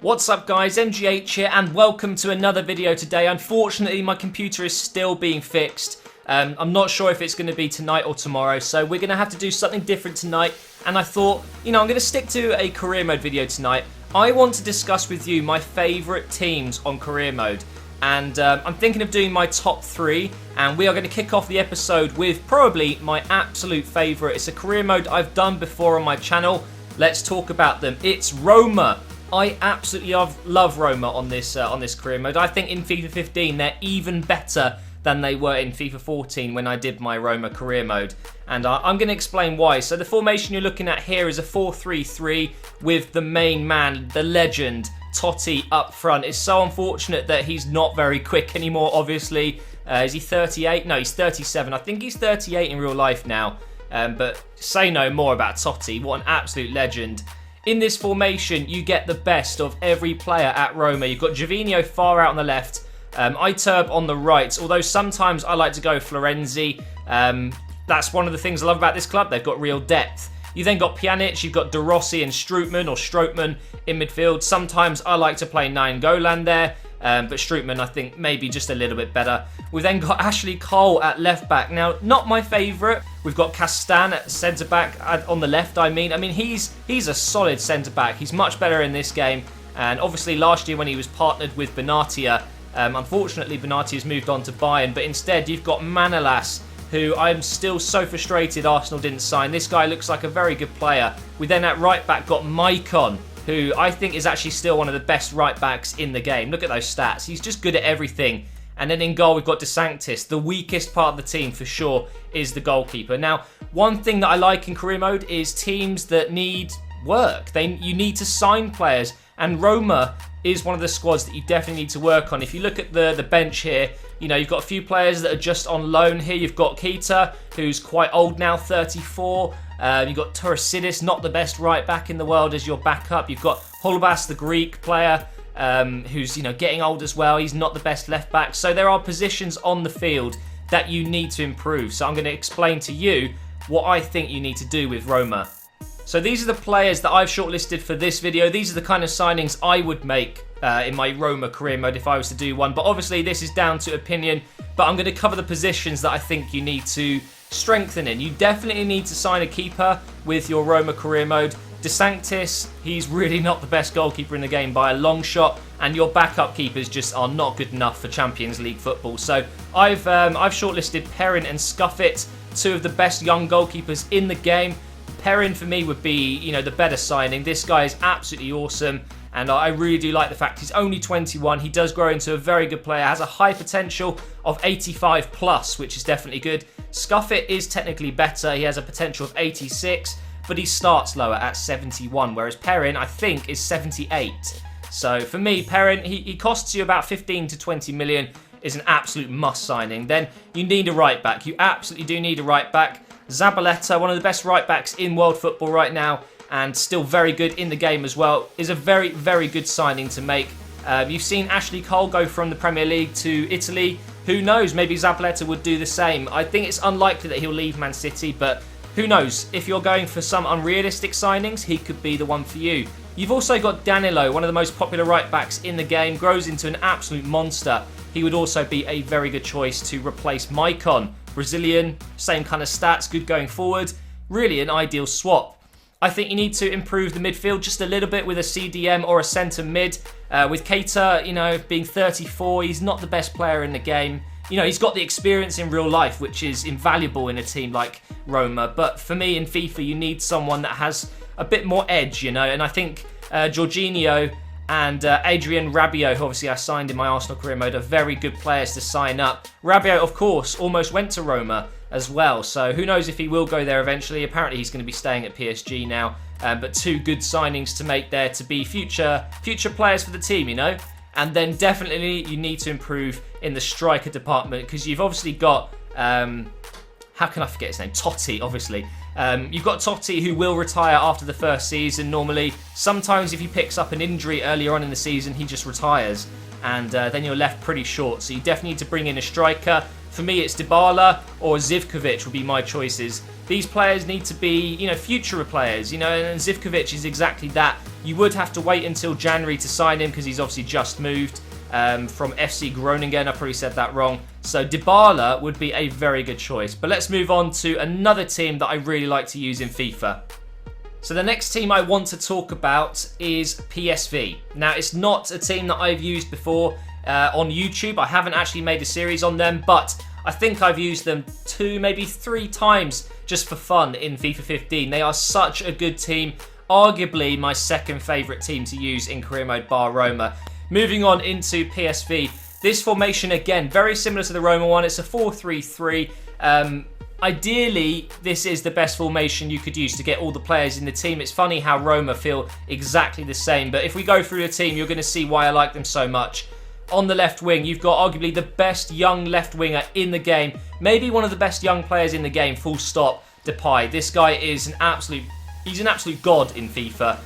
What's up guys, MGH here and welcome to another video today. Unfortunately my computer is still being fixed. I'm not sure if it's going to be tonight or tomorrow, so we're going to have to do something different tonight. And I thought, I'm going to stick to a career mode video tonight. I want to discuss with you my favourite teams on career mode. And I'm thinking of doing my top 3, and we are going to kick off the episode with probably my absolute favourite. It's a career mode I've done before on my channel. Let's talk about them. It's Romo. I absolutely love Romo on this career mode. I think in FIFA 15 they're even better than they were in FIFA 14 when I did my Romo career mode. And I'm going to explain why. So the formation you're looking at here is a 4-3-3 with the main man, the legend, Totti up front. It's so unfortunate that he's not very quick anymore, obviously. Is he 38? No, he's 37. I think he's 38 in real life now. But say no more about Totti. What an absolute legend. In this formation, you get the best of every player at Roma. You've got Gervinho far out on the left, Iturb on the right, although sometimes I like to go Florenzi. That's one of the things I love about this club. They've got real depth. You then got Pjanic, you've got De Rossi and Strootman in midfield. Sometimes I like to play Nainggolan there, but Strootman I think maybe just a little bit better. We've then got Ashley Cole at left back. Now, not my favourite. We've got Castan at centre back on the left. I mean he's a solid centre back. He's much better in this game. And obviously last year when he was partnered with Benatia, unfortunately Benatia's moved on to Bayern. But instead you've got Manolas, who I'm still so frustrated Arsenal didn't sign. This guy looks like a very good player. We then at right back got Maicon, who I think is actually still one of the best right backs in the game. Look at those stats. He's just good at everything. And then in goal, we've got De Sanctis. The weakest part of the team, for sure, is the goalkeeper. Now, one thing that I like in career mode is teams that need work. You need to sign players. And Roma is one of the squads that you definitely need to work on. If you look at the bench here, you've got a few players that are just on loan here. You've got Keita, who's quite old now, 34. You've got Torosidis, not the best right back in the world, as your backup. You've got Holbas, the Greek player, who's getting old as well. He's not the best left back. So there are positions on the field that you need to improve. So I'm going to explain to you what I think you need to do with Roma. So these are the players that I've shortlisted for this video. These are the kind of signings I would make in my Roma career mode if I was to do one. But obviously this is down to opinion. But I'm going to cover the positions that I think you need to strengthen in. You definitely need to sign a keeper with your Roma career mode. De Sanctis, he's really not the best goalkeeper in the game by a long shot. And your backup keepers just are not good enough for Champions League football. So I've shortlisted Perrin and Scuffit, two of the best young goalkeepers in the game. Perrin for me would be, the better signing. This guy is absolutely awesome, and I really do like the fact he's only 21. He does grow into a very good player, has a high potential of 85 plus, which is definitely good. Scuffit is technically better. He has a potential of 86, but he starts lower at 71, whereas Perrin, I think, is 78. So for me, Perrin, he costs you about 15 to 20 million, is an absolute must signing. Then you need a right back. You absolutely do need a right back. Zabaleta, one of the best right backs in world football right now, and still very good in the game as well, is a very, very good signing to make. You've seen Ashley Cole go from the Premier League to Italy. Who knows, maybe Zabaleta would do the same. I think it's unlikely that he'll leave Man City, but who knows? If you're going for some unrealistic signings, he could be the one for you. You've also got Danilo, one of the most popular right backs in the game, grows into an absolute monster. He would also be a very good choice to replace Maicon. Brazilian, same kind of stats, good going forward. Really an ideal swap. I think you need to improve the midfield just a little bit with a CDM or a centre mid. With Keita, being 34, he's not the best player in the game. He's got the experience in real life, which is invaluable in a team like Roma. But for me in FIFA, you need someone that has a bit more edge, and I think Jorginho and Adrien Rabiot, who obviously I signed in my Arsenal career mode, are very good players to sign up. Rabiot, of course, almost went to Roma as well, so who knows if he will go there eventually. Apparently he's going to be staying at PSG now, but two good signings to make there to be future players for the team, And then definitely you need to improve in the striker department, because you've obviously got, how can I forget his name? Totti, obviously. You've got Totti, who will retire after the first season normally. Sometimes if he picks up an injury earlier on in the season, he just retires. And then you're left pretty short. So you definitely need to bring in a striker. For me, it's Dybala or Zivkovic would be my choices. These players need to be, future players, and Zivkovic is exactly that. You would have to wait until January to sign him because he's obviously just moved from FC Groningen. I probably said that wrong. So Dybala would be a very good choice. But let's move on to another team that I really like to use in FIFA. So the next team I want to talk about is PSV. Now, it's not a team that I've used before on YouTube. I haven't actually made a series on them, but I think I've used them 2, maybe 3 times just for fun in FIFA 15. They are such a good team. Arguably my second favourite team to use in career mode bar Roma. Moving on into PSV. This formation, again, very similar to the Roma one. It's a 4-3-3. Ideally, this is the best formation you could use to get all the players in the team. It's funny how Roma feel exactly the same. But if we go through the team, you're going to see why I like them so much. On the left wing, you've got arguably the best young left winger in the game. Maybe one of the best young players in the game, full stop, Depay. This guy is he's an absolute god in FIFA.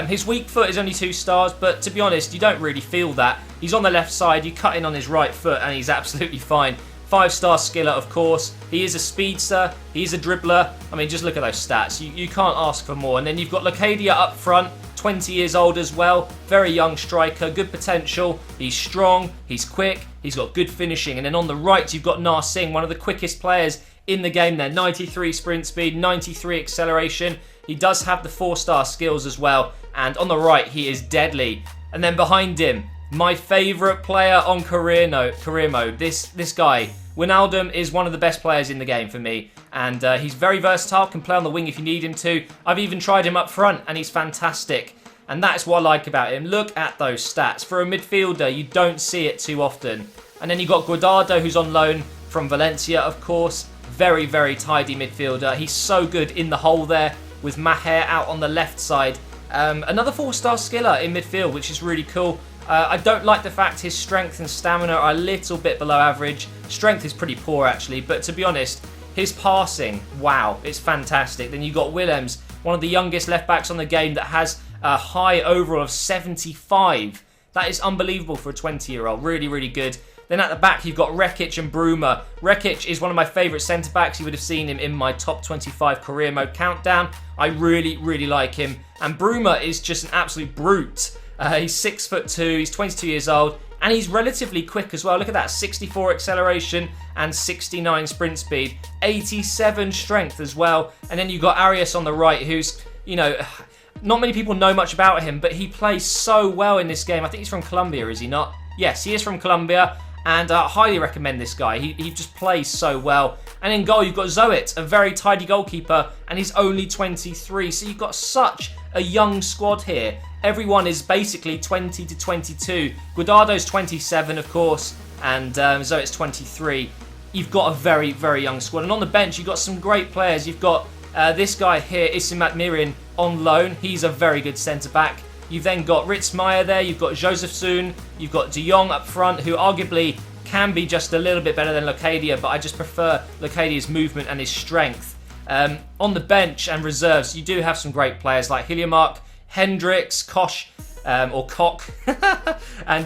His weak foot is only 2 stars, but to be honest, you don't really feel that. He's on the left side, you cut in on his right foot, and he's absolutely fine. 5-star skiller, of course. He is a speedster. He's a dribbler. I mean, just look at those stats. You can't ask for more. And then you've got Locadia up front, 20 years old as well. Very young striker, good potential. He's strong, he's quick, he's got good finishing. And then on the right, you've got Nar Singh, one of the quickest players in the game there. 93 sprint speed, 93 acceleration. He does have the 4-star skills as well. And on the right, he is deadly. And then behind him, my favourite player on career mode, this guy, Wijnaldum, is one of the best players in the game for me. And he's very versatile, can play on the wing if you need him to. I've even tried him up front, and he's fantastic. And that's what I like about him. Look at those stats. For a midfielder, you don't see it too often. And then you've got Guardado, who's on loan from Valencia, of course. Very, very tidy midfielder. He's so good in the hole there with Maher out on the left side. Another 4-star skiller in midfield, which is really cool. I don't like the fact his strength and stamina are a little bit below average. Strength is pretty poor, actually, but to be honest, his passing, wow, it's fantastic. Then you've got Willems, one of the youngest left-backs on the game that has a high overall of 75. That is unbelievable for a 20-year-old. Really, really good. Then at the back, you've got Rekic and Bruma. Rekic is one of my favourite centre-backs. You would have seen him in my top 25 career mode countdown. I really, really like him. And Bruma is just an absolute brute. He's 6'2", he's 22 years old, and he's relatively quick as well. Look at that, 64 acceleration and 69 sprint speed, 87 strength as well. And then you've got Arias on the right, who's, not many people know much about him, but he plays so well in this game. I think he's from Colombia, is he not? Yes, he is from Colombia, and I highly recommend this guy. He just plays so well. And in goal, you've got Zoet, a very tidy goalkeeper, and he's only 23. So you've got such a young squad here. Everyone is basically 20 to 22. Guardado's 27, of course, and Zoet's 23. You've got a very, very young squad. And on the bench, you've got some great players. You've got this guy here, Isimat Mirin, on loan. He's a very good centre-back. You've then got Ritz Meyer there. You've got Josefsohn. You've got De Jong up front, who arguably can be just a little bit better than Locadia, but I just prefer Locadia's movement and his strength. On the bench and reserves, you do have some great players like Hiljemark, Hendricks, Koch, and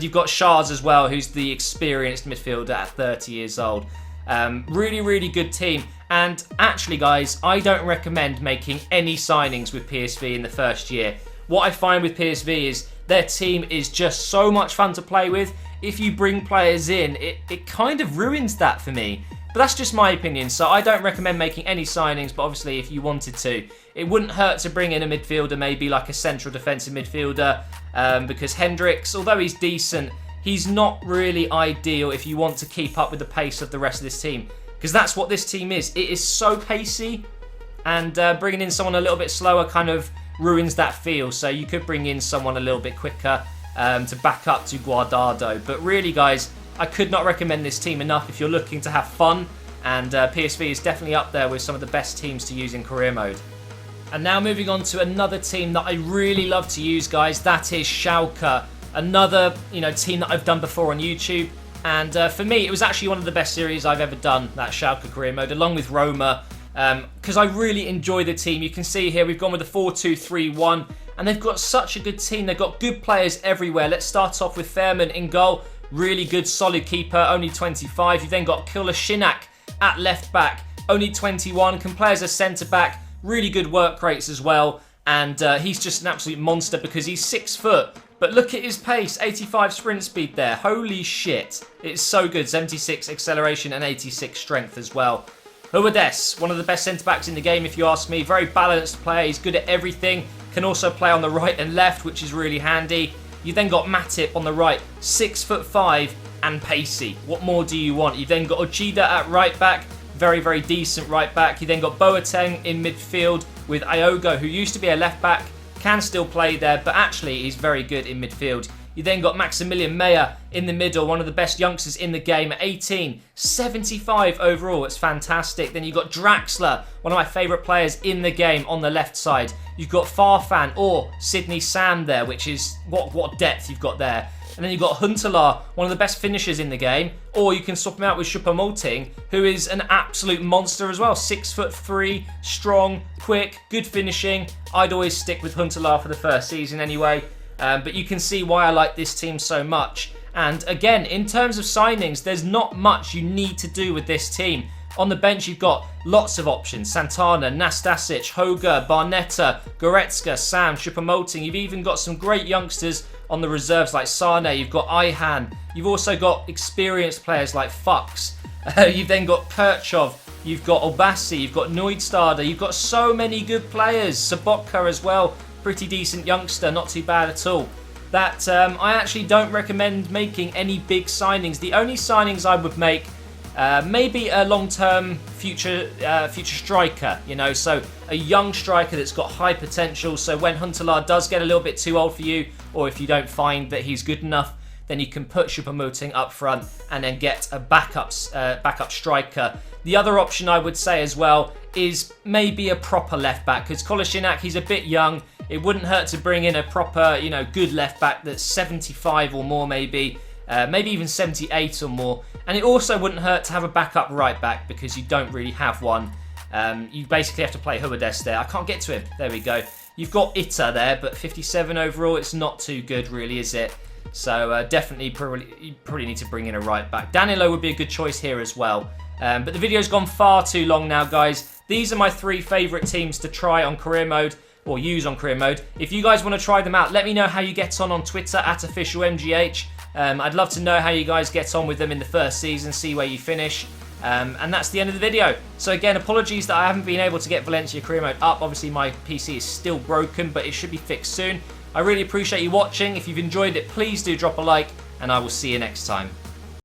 you've got Shars as well, who's the experienced midfielder at 30 years old. Really, really good team. And actually, guys, I don't recommend making any signings with PSV in the first year. What I find with PSV is their team is just so much fun to play with. If you bring players in, it kind of ruins that for me. But that's just my opinion, so I don't recommend making any signings, but obviously if you wanted to, it wouldn't hurt to bring in a midfielder, maybe like a central defensive midfielder, because Hendricks, although he's decent, he's not really ideal if you want to keep up with the pace of the rest of this team, because that's what this team is. It is so pacey, and bringing in someone a little bit slower kind of ruins that feel, so you could bring in someone a little bit quicker to back up to Guardado. But really, guys, I could not recommend this team enough if you're looking to have fun, and PSV is definitely up there with some of the best teams to use in career mode. And now moving on to another team that I really love to use, guys. That is Schalke, another team that I've done before on YouTube. And for me, it was actually one of the best series I've ever done, that Schalke career mode, along with Roma, because I really enjoy the team. You can see here we've gone with the 4-2-3-1, and they've got such a good team. They've got good players everywhere. Let's start off with Fairman in goal. Really good, solid keeper, only 25. You've then got Kolasinac at left back, only 21. Can play as a centre back. Really good work rates as well. And he's just an absolute monster because he's 6 foot. But look at his pace, 85 sprint speed there. Holy shit. It's so good. 76 acceleration and 86 strength as well. Huerdes, one of the best centre-backs in the game if you ask me. Very balanced player. He's good at everything. Can also play on the right and left, which is really handy. You then got Matip on the right, 6'5" and pacey. What more do you want? You've then got Ojeda at right back. Very, very decent right back. You then got Boateng in midfield with Iogo, who used to be a left back. Can still play there, but actually he's very good in midfield. You then got Maximilian Meyer in the middle, one of the best youngsters in the game at 18, 75 overall. It's fantastic. Then you've got Draxler, one of my favourite players in the game on the left side. You've got Farfan or Sydney Sam there, which is what depth you've got there. And then you've got Huntelaar, one of the best finishers in the game. Or you can swap him out with Choupo-Moting, who is an absolute monster as well. 6'3", strong, quick, good finishing. I'd always stick with Huntelaar for the first season anyway. But you can see why I like this team so much. And again, in terms of signings, there's not much you need to do with this team. On the bench, you've got lots of options. Santana, Nastasic, Hoga, Barnetta, Goretzka, Sam, Choupo-Moting. You've even got some great youngsters on the reserves like Sane. You've got Ihan. You've also got experienced players like Fuchs. You've then got Kirchhoff. You've got Obasi. You've got Neustadter. You've got so many good players. Sobotka as well. Pretty decent youngster. Not too bad at all. That I actually don't recommend making any big signings. The only signings I would make, maybe a long-term future striker, you know, so a young striker that's got high potential. So when Huntelaar does get a little bit too old for you, or if you don't find that he's good enough, then you can put Choupo-Moting up front and then get a backup striker. The other option I would say as well is maybe a proper left back, because Kolasinac, he's a bit young. It wouldn't hurt to bring in a proper, you know, good left back that's 75 or more maybe. Maybe even 78 or more. And it also wouldn't hurt to have a backup right back because you don't really have one. You basically have to play Huerdes there. I can't get to him. There we go. You've got Itta there, but 57 overall, it's not too good really, is it? So definitely you probably need to bring in a right back. Danilo would be a good choice here as well. But the video's gone far too long now, guys. These are my 3 favourite teams to try on career mode, or use on career mode. If you guys want to try them out, let me know how you get on Twitter @officialmgh. I'd love to know how you guys get on with them in the first season, see where you finish. And that's the end of the video. So again, apologies that I haven't been able to get Valencia career mode up. Obviously my PC is still broken, but it should be fixed soon. I really appreciate you watching. If you've enjoyed it, please do drop a like, and I will see you next time.